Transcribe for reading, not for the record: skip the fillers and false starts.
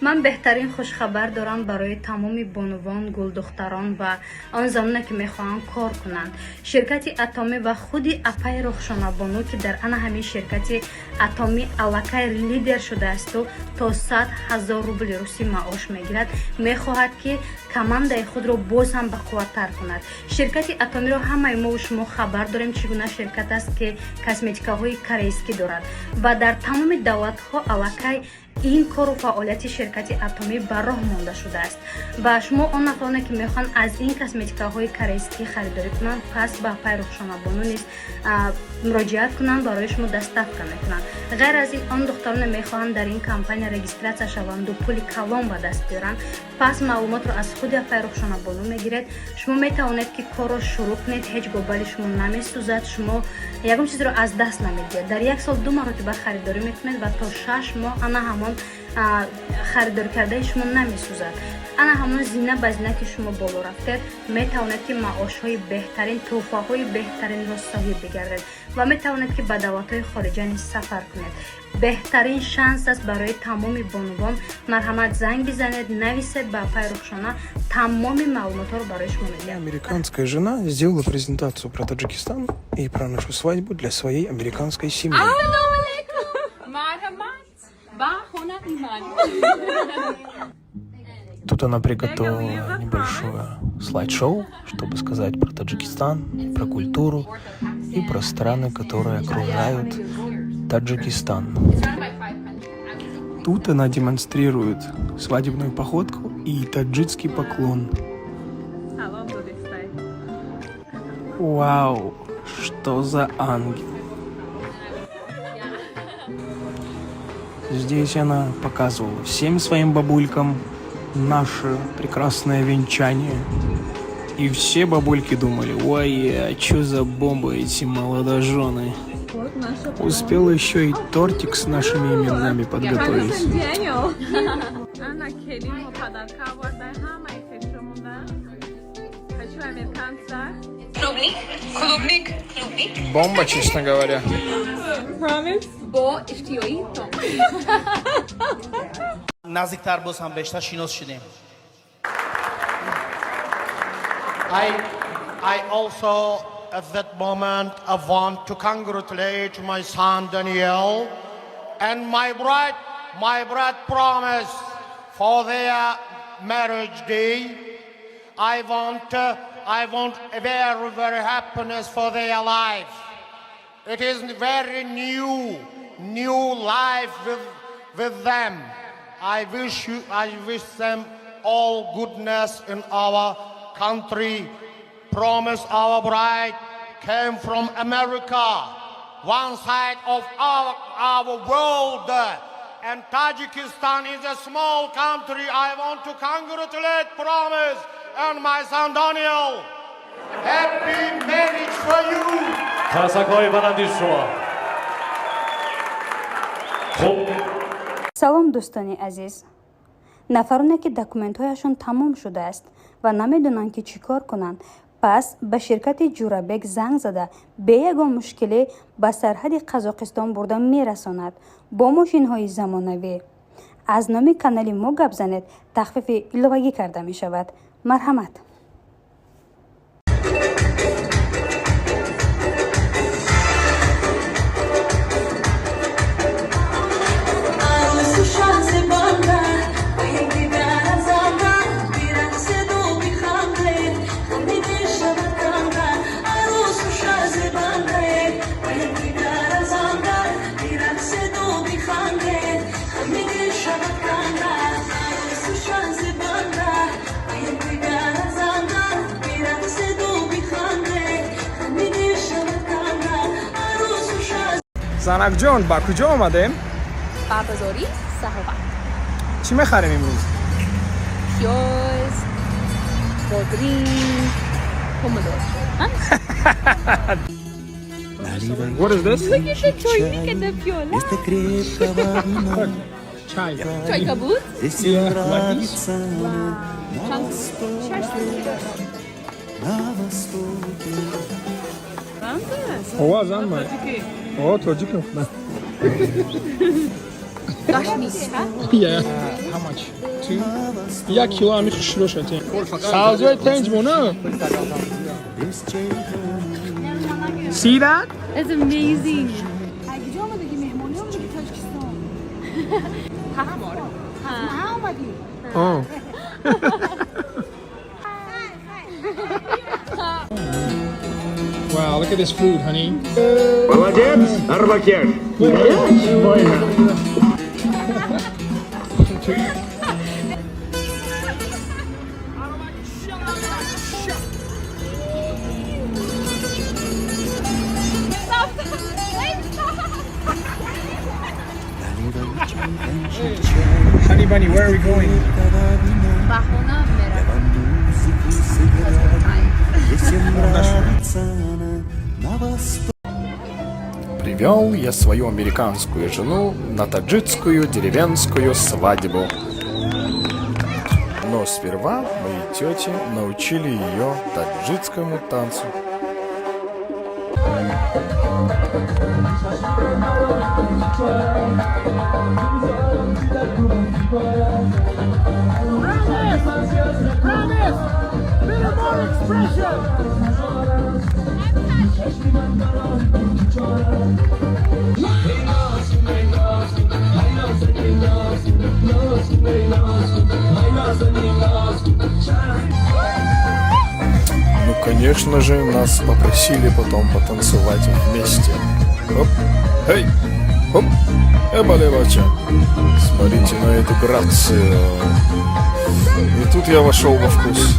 ман беҳтарин хушхабар дорам барои тамоми бонувон, гулдухтарон ва он заноне ки мехоҳанд кор кунанд. Ширкати Атоми ва худи Апай Рухшонабону ки дар ана ҳамин ширкати Атоми аллакай лидер шудаасту то 100,000 рубли русӣ маош мегирад, мехоҳад ки командаи худро боз ҳам бақувваттар кунад. Ширкати Атомиро ҳамаи мо шумо хабар дорем чӣ гуна ширкат аст ки косметикаҳои корейскӣ дорад ва дар тамоми давлатҳо аллакай ин кору фаъолияти ширкати Атоми ба роҳ монда шудааст ва шумо он нафароне ки мехоҳанд аз ин косметикаҳои корейскӣ харидорӣ кунанд, пас ба Апай Рухшонабону низ муроҷиат кунанд, барои шумо доставка мекунанд. ғайр аз ин он духтароне мехоҳанд дар ин компания регистратсия шаванду пули калон ба даст биёранд, пас маълумотро аз худи Апай Рухшонабону мегиред. Шумо метавонед ки корро шурӯъ кунед, ҳеҷ гобали шумо намесӯзад, шумо ягон чизро аз даст намедиҳед. Дар як сол 2 маротиба харидорӣ мекунед ва то 6 моҳ ана ҳамон харидорӣ кардаи шумо намесӯзад. ана ҳамон зина ба зина ки шумо боло рафтед, метавонед ки маошҳои беҳтарин, тӯҳфаҳои беҳтаринро соҳиб бигардед ва метавонед ки ба давлатҳои хориҷа низ сафар кунед. беҳтарин шанс аст барои тамоми бонувон. Марҳамат, занг бизанед, нависед ба Апай Рухшона, тамоми маълумотро барои шумо медиҳад. Американская жена сделала презентацию про Таджикистан и про нашу свадьбу для своей американской семьи. Тут она приготовила небольшое слайд-шоу, чтобы сказать про Таджикистан, про культуру и про страны, которые окружают Таджикистан. Тут она демонстрирует свадебную походку и таджикский поклон. Вау, что за ангел! Здесь она показывала всем своим бабулькам наше прекрасное венчание. И все бабульки думали: ой, а чё за бомба эти молодожены. Успела еще и тортик с нашими именами подготовить. Бомба, честно говоря. نزدیکتر باز هم بیشتر شناس شدیم. I also at that moment I want to congratulate my son Daniel and my bride promise for their marriage day. I want a very happiness for their life. It is very new life with them. I wish them all goodness in our country. Promise our bride came from America, one side of our world, and Tajikistan is a small country. I want to congratulate Promise and my son Daniel. Happy marriage for you. تاساک‌های بلندی شما. салом дӯстони азиз. нафароне ки документҳояшон тамом шудааст ва намедонанд ки чӣ кор кунанд, пас ба ширкати Ҷурабек занг зада бе ягон мушкиле ба сарҳади Қазоқистон бурда мерасонад бо мошинҳои замонавӣ. аз номи канали мо гап занед, тахфифи иловагӣ карда мешавад. марҳамат. Занакҷон, ба куҷо омадем? ба бозори Саҳоват. Чӣ мехарем имрӯз? Пиёз, бодринг, помидор. What is this? Look at the чайник in the пиёла. Чай. Чай кабуд? Ова занма. О, тоҷикам. Гашмис, ха? Yeah. How much? تو یک کیلو همین شروع شده سازوی تنج مونه See that? It's amazing. کجا آمدگی مهمانی آمدگی تاجیکستان ها آمدی Oh. Wow, look at this food, honey. Молодец, Арбакеш. Honey bunny, where are we going? Привел я свою американскую жену на таджикскую деревенскую свадьбу. Но сперва мои тети научили ее таджикскому танцу. Ну, конечно же, нас попросили потом потанцевать вместе. Хоп, эй, хоп, эбалевача. Смотрите на эту грацию. И тут я вошел во вкус.